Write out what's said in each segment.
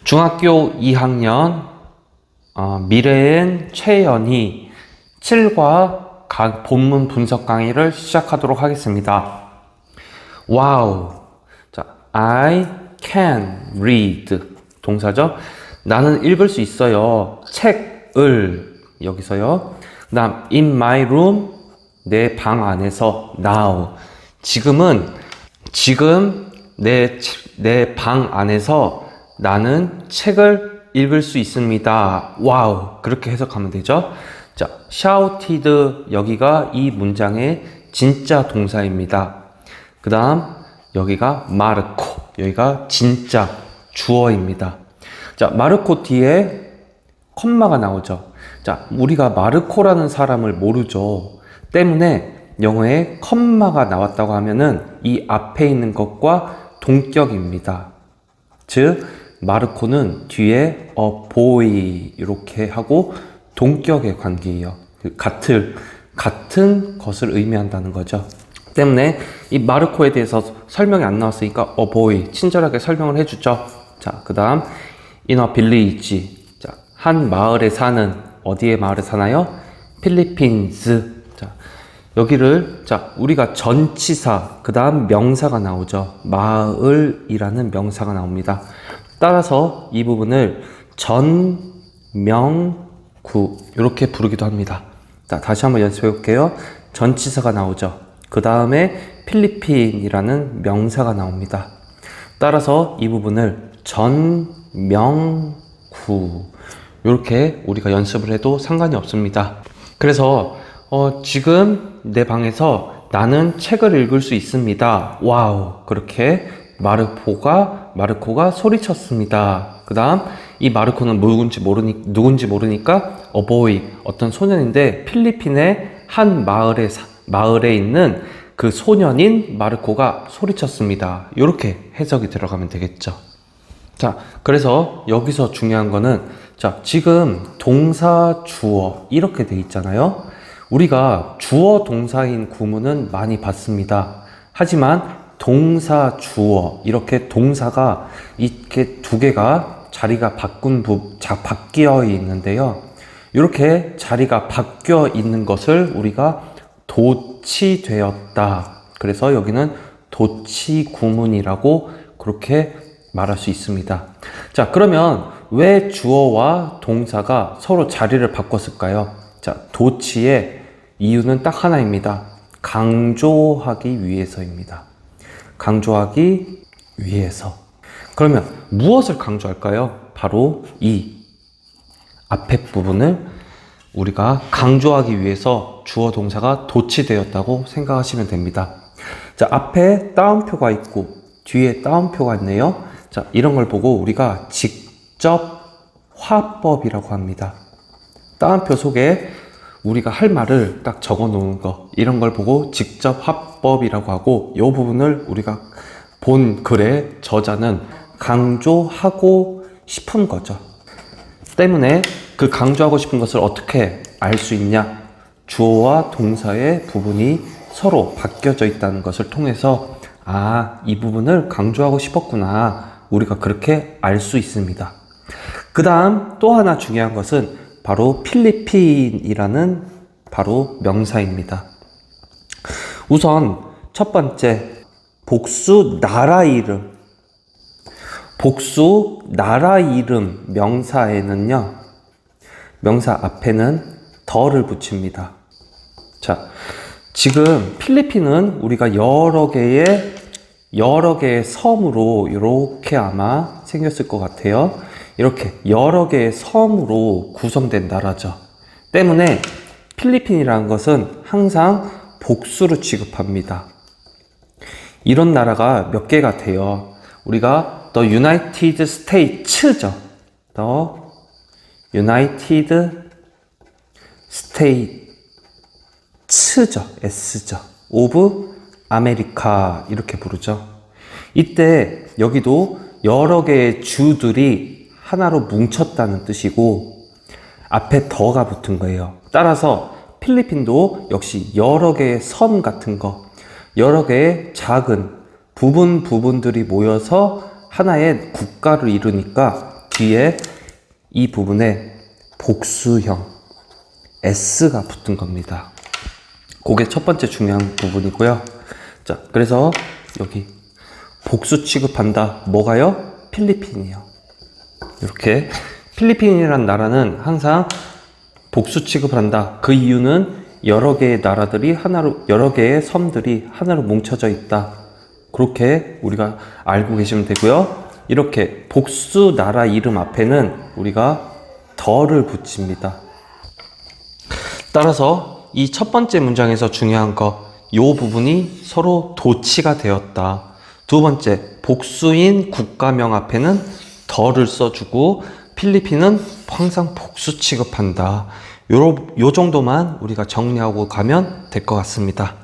중학교 2학년 미래엔 최연희 7과 본문 분석 강의를 시작하도록 하겠습니다. 와우. 자, I can read 동사죠. 나는 읽을 수 있어요. 책을 여기서요. 그다음 in my room 내 방 안에서 now 지금 내 방 안에서 나는 책을 읽을 수 있습니다. 와우. 그렇게 해석하면 되죠. 자, shouted 여기가 이 문장의 진짜 동사입니다. 그 다음 여기가 마르코 여기가 진짜 주어입니다. 자, 마르코 뒤에 콤마가 나오죠. 자, 우리가 마르코라는 사람을 모르죠. 때문에 영어에 콤마가 나왔다고 하면은 이 앞에 있는 것과 동격입니다. 즉 마르코는 뒤에 a boy 이렇게 하고 동격의 관계예요. 같은 것을 의미한다는 거죠. 때문에 이 마르코에 대해서 설명이 안 나왔으니까 a boy 친절하게 설명을 해주죠. 자, 그 다음 in a village 자, 한 마을에 사는 어디에 마을에 사나요? 필리핀스. 자, 여기를 자 우리가 전치사 그 다음 명사가 나오죠. 마을이라는 명사가 나옵니다. 따라서 이 부분을 전명구 이렇게 부르기도 합니다. 자, 다시 한번 연습해 볼게요. 전치사가 나오죠. 그 다음에 필리핀이라는 명사가 나옵니다. 따라서 이 부분을 전명구 이렇게 우리가 연습을 해도 상관이 없습니다. 그래서 지금 내 방에서 나는 책을 읽을 수 있습니다. 와우. 그렇게 마르코가 소리쳤습니다. 그 다음 이 마르코는 누군지 모르니까 a boy 어떤 소년인데 필리핀의 한 마을에 있는 그 소년인 마르코가 소리쳤습니다. 이렇게 해석이 들어가면 되겠죠. 자, 그래서 여기서 중요한 거는 자, 지금 동사 주어 이렇게 돼 있잖아요. 우리가 주어 동사인 구문은 많이 봤습니다. 하지만 동사 주어 이렇게 동사가 이렇게 두 개가 자리가 바뀌어 있는데요. 이렇게 자리가 바뀌어 있는 것을 우리가 도치되었다. 그래서 여기는 도치 구문이라고 그렇게 말할 수 있습니다. 자, 그러면 왜 주어와 동사가 서로 자리를 바꿨을까요? 자, 도치의 이유는 딱 하나입니다. 강조하기 위해서입니다. 강조하기 위해서. 그러면 무엇을 강조할까요? 바로 이 앞에 부분을 우리가 강조하기 위해서 주어 동사가 도치되었다고 생각하시면 됩니다. 자, 앞에 따옴표가 있고 뒤에 따옴표가 있네요. 자, 이런 걸 보고 우리가 직접 화법이라고 합니다. 따옴표 속에 우리가 할 말을 딱 적어 놓은 거 이런 걸 보고 직접 화법이라고 하고 이 부분을 우리가 본 글의 저자는 강조하고 싶은 거죠. 때문에 그 강조하고 싶은 것을 어떻게 알 수 있냐? 주어와 동사의 부분이 서로 바뀌어져 있다는 것을 통해서 이 부분을 강조하고 싶었구나. 우리가 그렇게 알 수 있습니다. 그 다음 또 하나 중요한 것은 바로 필리핀이라는 바로 명사입니다. 우선 첫 번째 복수 나라 이름 명사에는요. 명사 앞에는 더를 붙입니다. 자, 지금 필리핀은 우리가 여러 개의 섬으로 이렇게 아마 생겼을 것 같아요. 이렇게 여러 개의 섬으로 구성된 나라죠. 때문에 필리핀이라는 것은 항상 복수로 취급합니다. 이런 나라가 몇 개가 돼요. 우리가 The United States죠. The United States죠. S죠. of America 이렇게 부르죠. 이때 여기도 여러 개의 주들이 하나로 뭉쳤다는 뜻이고 앞에 더가 붙은 거예요. 따라서 필리핀도 역시 여러 개의 섬 같은 거, 여러 개의 작은 부분들이 모여서 하나의 국가를 이루니까 뒤에 이 부분에 복수형 s가 붙은 겁니다. 그게 첫 번째 중요한 부분이고요. 자, 그래서 여기 복수 취급한다. 뭐가요? 필리핀이요. 이렇게 필리핀이라는 나라는 항상 복수 취급을 한다. 그 이유는 여러 개의 나라들이 하나로, 여러 개의 섬들이 하나로 뭉쳐져 있다. 그렇게 우리가 알고 계시면 되고요. 이렇게 복수 나라 이름 앞에는 우리가 더를 붙입니다. 따라서 이 첫 번째 문장에서 중요한 거, 요 부분이 서로 도치가 되었다. 두 번째, 복수인 국가명 앞에는 더를 써주고 필리핀은 항상 복수 취급한다. 요 정도만 우리가 정리하고 가면 될 것 같습니다.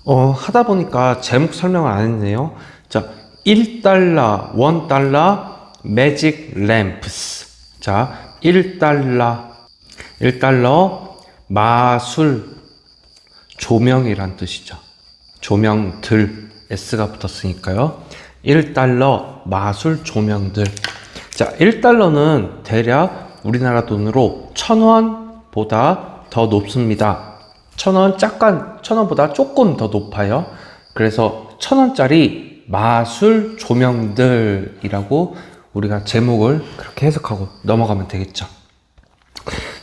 하다 보니까 제목 설명을 안 했네요. 자, 1달러, 1달러, 매직 램프스. 자, 1달러, 마술, 조명이란 뜻이죠. 조명들, S가 붙었으니까요. 1달러, 마술, 조명들. 자, 1달러는 대략 우리나라 돈으로 1,000원보다 더 높습니다. 1,000원보다 조금 더 높아요. 그래서 1,000원짜리 마술 조명들이라고 우리가 제목을 그렇게 해석하고 넘어가면 되겠죠.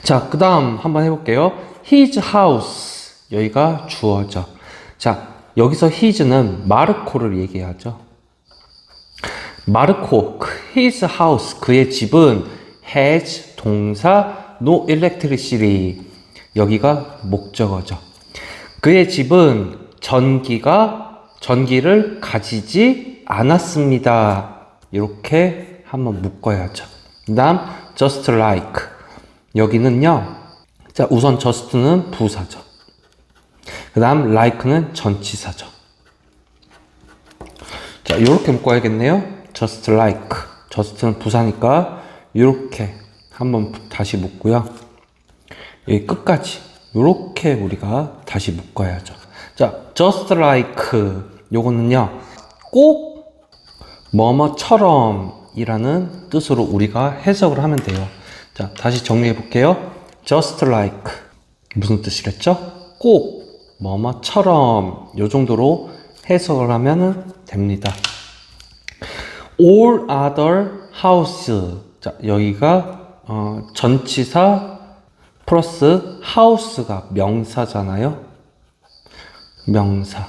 자, 그 다음 한번 해볼게요. His house. 여기가 주어죠. 자, 여기서 his는 마르코를 얘기하죠. 마르코, his house, 그의 집은 has 동사 no electricity. 여기가 목적어죠. 그의 집은 전기를 가지지 않았습니다. 이렇게 한번 묶어야죠. 그 다음 just like. 여기는요, 자, 우선 just는 부사죠. 그 다음 like는 전치사죠. 자, 이렇게 묶어야겠네요. just like. just는 부사니까 이렇게 한번 다시 묶고요. 여기 끝까지 이렇게 우리가 다시 묶어야죠. 자, just like 요거는요, 꼭 뭐뭐처럼 이라는 뜻으로 우리가 해석을 하면 돼요. 자, 다시 정리해 볼게요. just like 무슨 뜻이랬죠? 꼭 뭐뭐처럼 요 정도로 해석을 하면 됩니다. all other house. 자, 여기가 전치사 플러스 house가 명사잖아요. 명사.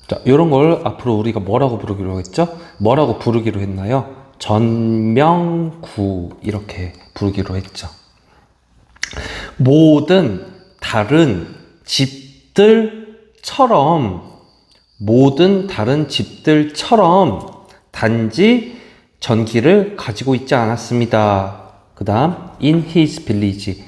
자, 이런 걸 앞으로 우리가 뭐라고 부르기로 했죠? 뭐라고 부르기로 했나요? 전명구 집들 부르기로 했죠. 모든 다른 집들처럼 단지 전기를 가지고 있지 않았습니다. 그 다음 in his village.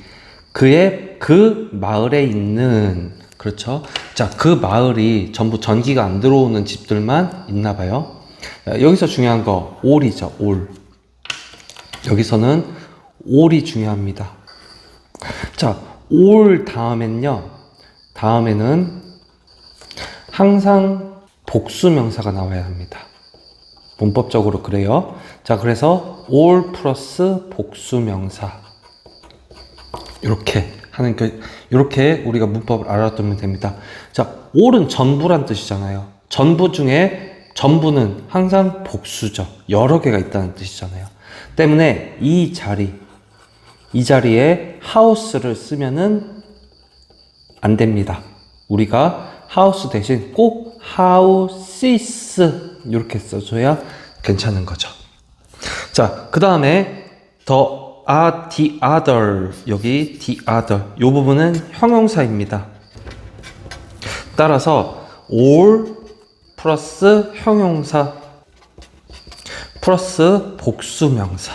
그의 그 마을에 있는, 그렇죠. 자, 그 마을이 전부 전기가 안 들어오는 집들만 있나 봐요. 여기서 중요한 거 all이죠. all. 여기서는 all이 중요합니다. 자, all 다음에는 항상 복수명사가 나와야 합니다. 문법적으로 그래요. 자, 그래서 all 플러스 복수명사. 이렇게 우리가 문법을 알아두면 됩니다. 자, all은 전부란 뜻이잖아요. 전부는 항상 복수죠. 여러 개가 있다는 뜻이잖아요. 때문에 이 자리에 house를 쓰면은 안 됩니다. 우리가 house 대신 꼭 houses 이렇게 써줘야 괜찮은 거죠. 자, 그 다음에 the other, 여기 the other 이 부분은 형용사입니다. 따라서 all 플러스 형용사 플러스 복수명사.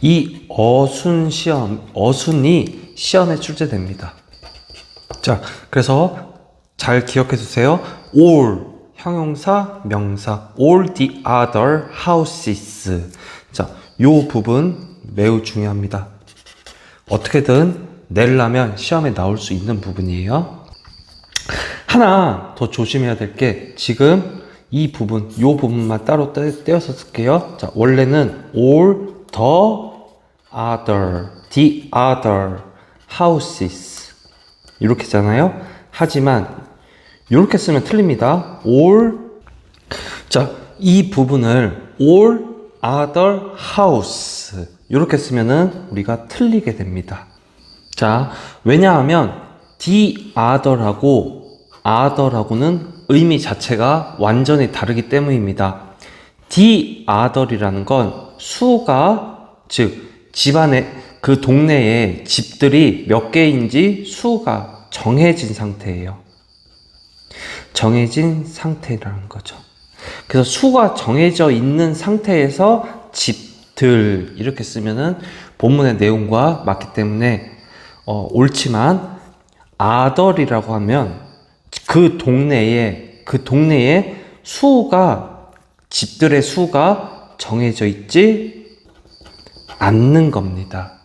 이 어순이 시험에 출제됩니다. 자, 그래서 잘 기억해 두세요. all 형용사 명사 all the other houses. 자, 요 부분 매우 중요합니다. 어떻게든 내려면 시험에 나올 수 있는 부분이에요. 하나 더 조심해야 될 게, 지금 이 부분, 요 부분만 따로 떼어서 쓸게요. 자, 원래는 all the other houses 이렇게 잖아요. 하지만 이렇게 쓰면 틀립니다. all 자, 이 부분을 all other house 이렇게 쓰면은 우리가 틀리게 됩니다. 자, 왜냐하면 the other하고는 의미 자체가 완전히 다르기 때문입니다. the other이라는 건 수가, 즉 집안에 그 동네에 집들이 몇 개인지 수가 정해진 상태예요. 정해진 상태라는 거죠. 그래서 수가 정해져 있는 상태에서 집들 이렇게 쓰면은 본문의 내용과 맞기 때문에 옳지만 other이라고 하면 그 동네에 수가 집들의 수가 정해져 있지 않는 겁니다.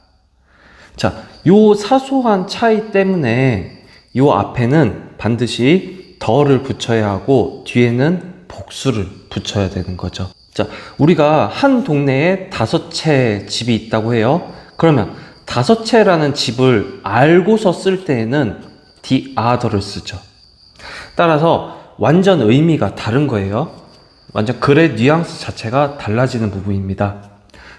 자, 요 사소한 차이 때문에 요 앞에는 반드시 더를 붙여야 하고 뒤에는 복수를 붙여야 되는 거죠. 자, 우리가 한 동네에 5채 집이 있다고 해요. 그러면 5채라는 집을 알고서 쓸 때에는 the other를 쓰죠. 따라서 완전 의미가 다른 거예요. 완전 글의 뉘앙스 자체가 달라지는 부분입니다.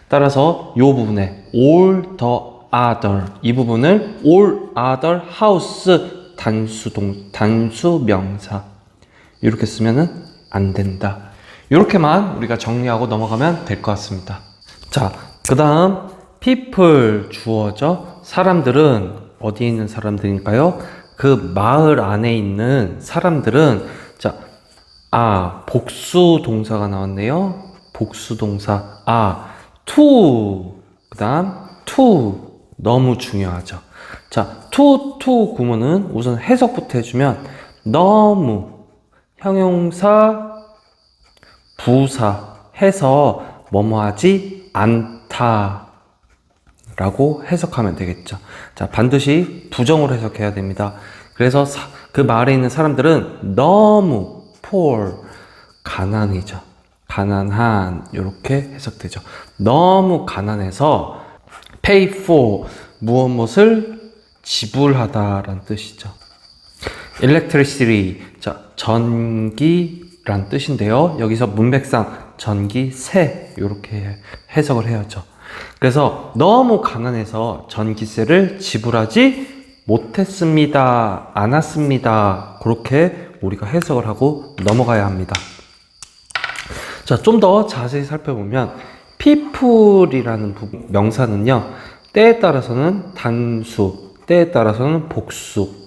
따라서 이 부분에 all the other 이 부분을 all other house 단수 명사 이렇게 쓰면은 안 된다. 이렇게만 우리가 정리하고 넘어가면 될 것 같습니다. 자, 그 다음 people 주어죠. 사람들은 어디에 있는 사람들일까요? 그 마을 안에 있는 사람들은 자, 복수 동사가 나왔네요. 복수 동사 to 그 다음 to 너무 중요하죠. 자, to 구문은 우선 해석부터 해주면 너무 형용사 부사 해서 뭐뭐하지 않다 라고 해석하면 되겠죠. 자, 반드시 부정으로 해석해야 됩니다. 그래서 그 마을에 있는 사람들은 너무 poor 가난이죠. 가난한 이렇게 해석되죠. 너무 가난해서 pay for 무엇을 지불하다라는 뜻이죠. electricity 자, 전기란 뜻인데요. 여기서 문맥상 전기세 이렇게 해석을 해야죠. 그래서 너무 가난해서 전기세를 지불하지 못했습니다. 않았습니다. 그렇게 우리가 해석을 하고 넘어가야 합니다. 자, 좀 더 자세히 살펴보면 people이라는 명사는요. 때에 따라서는 단수, 때에 따라서는 복수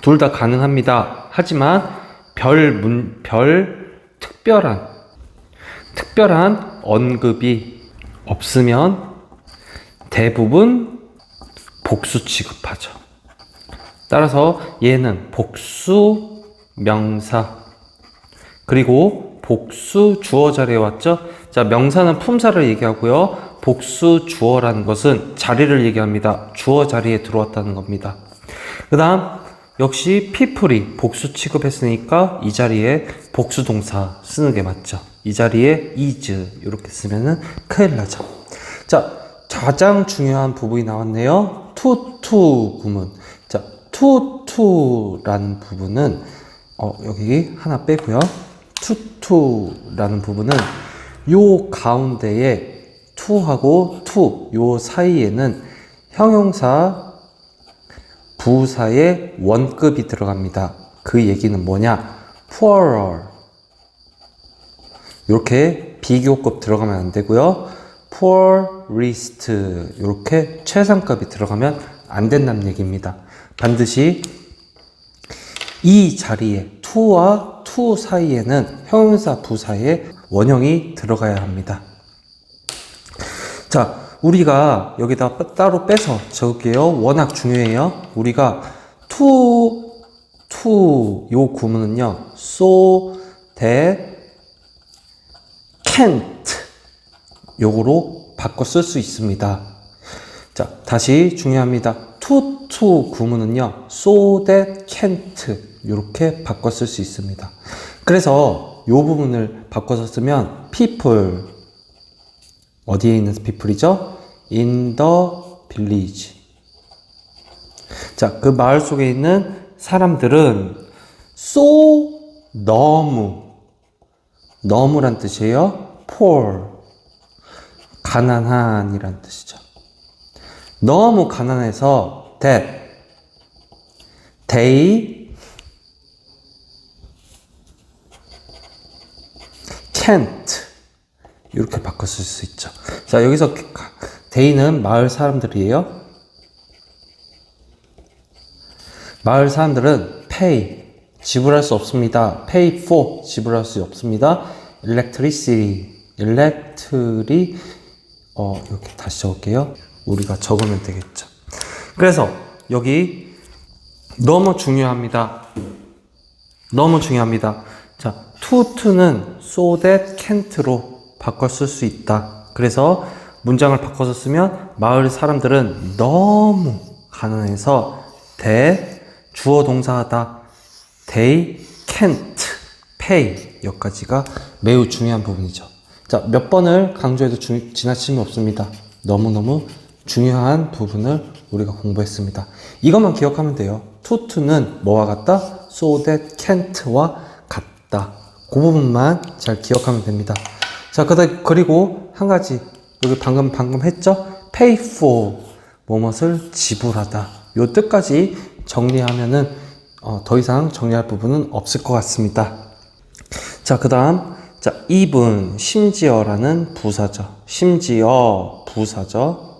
둘 다 가능합니다. 하지만 특별한 언급이 없으면 대부분 복수 취급하죠. 따라서 얘는 복수 명사 그리고 복수 주어 자리에 왔죠. 자, 명사는 품사를 얘기하고요. 복수 주어라는 것은 자리를 얘기합니다. 주어 자리에 들어왔다는 겁니다. 그 다음 역시 people이 복수 취급했으니까 이 자리에 복수 동사 쓰는 게 맞죠. 이 자리에 is 이렇게 쓰면은 큰일 나죠. 자, 가장 중요한 부분이 나왔네요. to 구문. 자, to라는 부분은 여기 하나 빼고요. to라는 부분은 요 가운데에 to하고 요 사이에는 형용사 부사의 원급이 들어갑니다. 그 얘기는 뭐냐? poorer 이렇게 비교급 들어가면 안 되고요. poorest 이렇게 최상급이 들어가면 안 된다는 얘기입니다. 반드시 이 자리에 to와 to 사이에는 형용사 부사의 원형이 들어가야 합니다. 자, 우리가 여기다 따로 빼서 적을게요. 워낙 중요해요. 우리가 to 요 구문은요. so that can't 요거로 바꿔 쓸 수 있습니다. 자, 다시 중요합니다. to 구문은요. so that can't 이렇게 바꿔 쓸 수 있습니다. 그래서 요 부분을 바꿔서 쓰면 people 어디에 있는 people이죠? in the village. 자, 그 마을 속에 있는 사람들은 so 너무란 뜻이에요. poor 가난한이란 뜻이죠. 너무 가난해서 that they can't 이렇게 바꿔 쓸 수 있죠. 자, 여기서 they는 마을 사람들이에요. 마을 사람들은 pay 지불할 수 없습니다. pay for 지불할 수 없습니다. electricity 이렇게 다시 적을게요. 우리가 적으면 되겠죠. 그래서 여기 너무 중요합니다. 너무 중요합니다. 자, to는 so that can't로 바꿔 쓸 수 있다. 그래서 문장을 바꿔서 쓰면 마을 사람들은 너무 가난해서 that 주어 동사하다 they can't pay 여기까지가 매우 중요한 부분이죠. 자, 몇 번을 강조해도 지나침이 없습니다. 너무너무 중요한 부분을 우리가 공부했습니다. 이것만 기억하면 돼요. to는 뭐와 같다? so that can't와 같다. 그 부분만 잘 기억하면 됩니다. 자, 그리고 한 가지 여기 방금 했죠? pay for 무엇을 지불하다. 요 뜻까지 정리하면은 더 이상 정리할 부분은 없을 것 같습니다. 자, 그 다음 자, even 심지어라는 부사죠. 심지어 부사죠.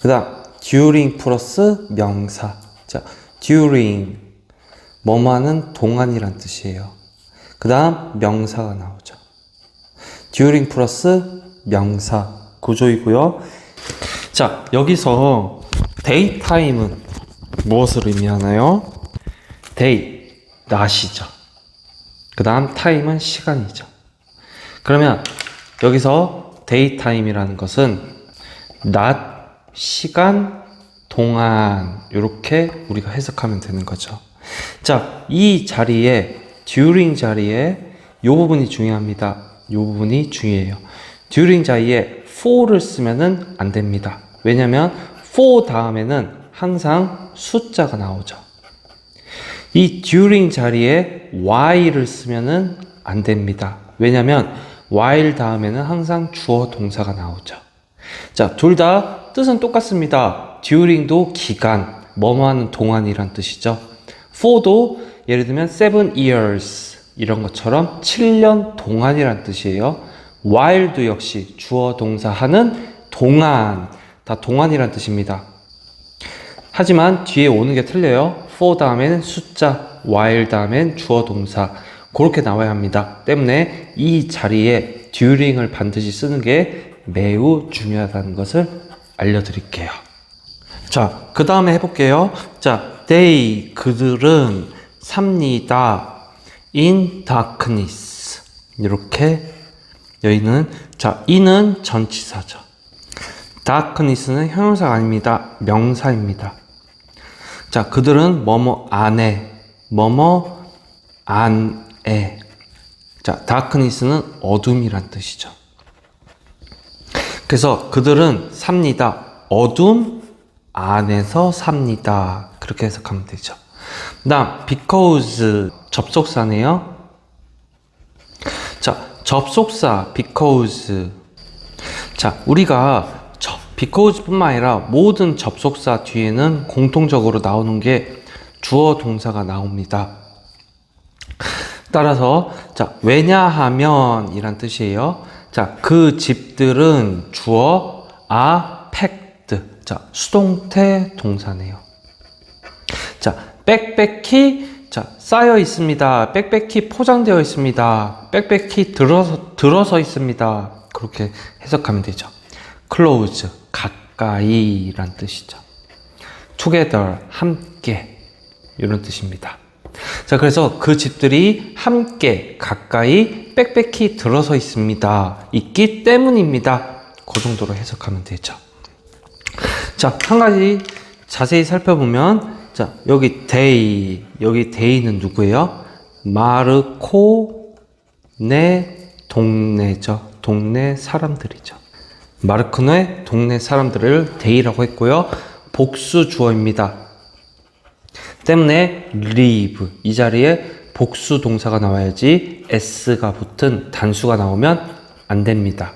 그 다음 during 플러스 명사. 자, during 뭐뭐하는 동안이란 뜻이에요. 그 다음 명사가 나오죠. during 플러스 명사 구조이고요. 자, 여기서 daytime은 무엇을 의미하나요? day, 낮이죠. 그 다음 time은 시간이죠. 그러면 여기서 daytime이라는 것은 낮, 시간, 동안 이렇게 우리가 해석하면 되는 거죠. 자, 이 자리에 during 자리에 이 부분이 중요합니다. 이 부분이 중요해요. during 자리에 for를 쓰면은 안 됩니다. 왜냐면 for 다음에는 항상 숫자가 나오죠. 이 during 자리에 while을 쓰면은 안 됩니다. 왜냐면 while 다음에는 항상 주어 동사가 나오죠. 자, 둘 다 뜻은 똑같습니다. during도 기간, 뭐뭐하는 동안이란 뜻이죠. for도 예를 들면 7 years 이런 것처럼 7년 동안이란 뜻이에요. while도 역시 주어 동사 하는 동안, 다 동안이란 뜻입니다. 하지만 뒤에 오는 게 틀려요. for 다음에는 숫자, while 다음엔 주어 동사 그렇게 나와야 합니다. 때문에 이 자리에 during을 반드시 쓰는 게 매우 중요하다는 것을 알려드릴게요. 자, 그 다음에 해볼게요. 자, they 그들은 삽니다. in darkness 이렇게 여기는 자, in은 전치사죠. darkness는 형용사가 아닙니다. 명사입니다. 자, 그들은 뭐뭐 안에 뭐뭐 안에 자, darkness는 어둠이란 뜻이죠. 그래서 그들은 삽니다. 어둠 안에서 삽니다. 그렇게 해석하면 되죠. 그 다음 because 접속사네요. 자, 접속사 because 자, 우리가 because 뿐만 아니라 모든 접속사 뒤에는 공통적으로 나오는 게 주어 동사가 나옵니다. 따라서 자, 왜냐하면 이란 뜻이에요. 자, 그 집들은 주어 are packed. 자, 수동태 동사네요. 자, 빽빽히 자, 쌓여 있습니다. 빽빽히 포장되어 있습니다. 빽빽히 들어서 있습니다. 그렇게 해석하면 되죠. close 가까이란 뜻이죠. together 함께 이런 뜻입니다. 자, 그래서 그 집들이 함께 가까이 빽빽히 들어서 있습니다. 있기 때문입니다. 그 정도로 해석하면 되죠. 자, 한 가지 자세히 살펴보면 자, 여기 day는 누구예요? 마르코네 동네죠. 동네 사람들이죠. 마르크노의 동네 사람들을 they라고 했고요. 복수 주어입니다. 때문에 live 이 자리에 복수 동사가 나와야지 s가 붙은 단수가 나오면 안 됩니다.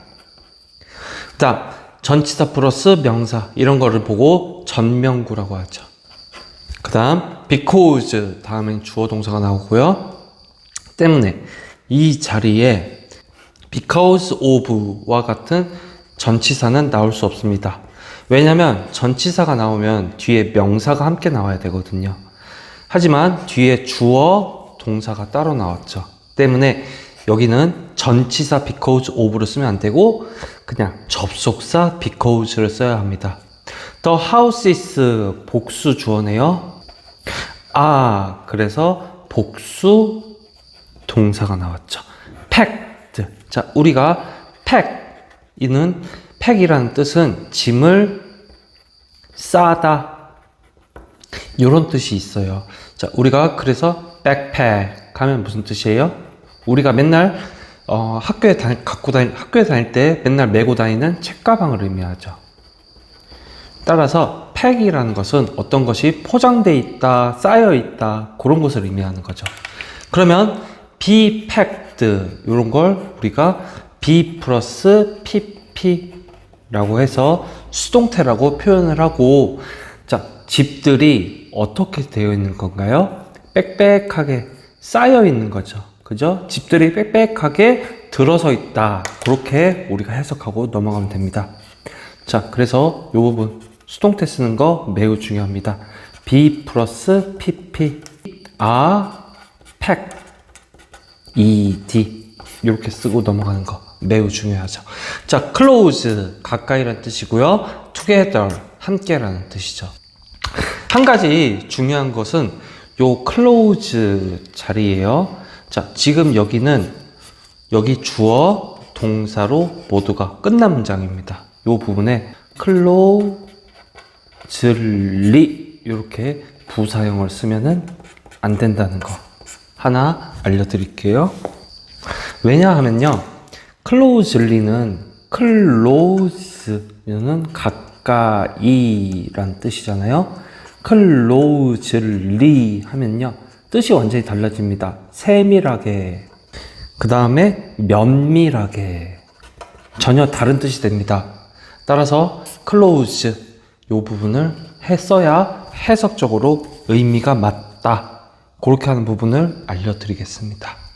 자, 전치사 플러스 명사 이런 거를 보고 전명구라고 하죠. 그 다음 because 다음엔 주어 동사가 나오고요. 때문에 이 자리에 because of와 같은 전치사는 나올 수 없습니다. 왜냐면 전치사가 나오면 뒤에 명사가 함께 나와야 되거든요. 하지만 뒤에 주어 동사가 따로 나왔죠. 때문에 여기는 전치사 because of를 쓰면 안 되고 그냥 접속사 because를 써야 합니다. The house is 복수 주어네요. 아, 그래서 복수 동사가 나왔죠. packed. 자, 우리가 pack이는 pack이라는 뜻은 짐을 싸다 이런 뜻이 있어요. 자, 우리가 그래서 backpack 하면 무슨 뜻이에요? 우리가 맨날 학교에 다닐 때 맨날 메고 다니는 책가방을 의미하죠. 따라서 팩이라는 것은 어떤 것이 포장되어 있다, 쌓여 있다 그런 것을 의미하는 거죠. 그러면 be packed 이런 걸 우리가 be 플러스 pp라고 해서 수동태라고 표현을 하고, 자, 집들이 어떻게 되어 있는 건가요? 빽빽하게 쌓여 있는 거죠. 그죠? 집들이 빽빽하게 들어서 있다. 그렇게 우리가 해석하고 넘어가면 됩니다. 자, 그래서 이 부분 수동태 쓰는 거 매우 중요합니다. be 플러스 pp, are, pack, ed 이렇게 쓰고 넘어가는 거 매우 중요하죠. 자, close 가까이라는 뜻이고요. together 함께라는 뜻이죠. 한 가지 중요한 것은 요 close 자리예요. 자, 지금 여기는 여기 주어 동사로 모두가 끝난 문장입니다. 요 부분에 closely 이렇게 부사형을 쓰면은 안 된다는 거 하나 알려드릴게요. 왜냐하면요, closely는 close는 가까이란 뜻이잖아요. closely 하면요 뜻이 완전히 달라집니다. 세밀하게, 그 다음에 면밀하게, 전혀 다른 뜻이 됩니다. 따라서 close 이 부분을 써야 해석적으로 의미가 맞다, 그렇게 하는 부분을 알려드리겠습니다.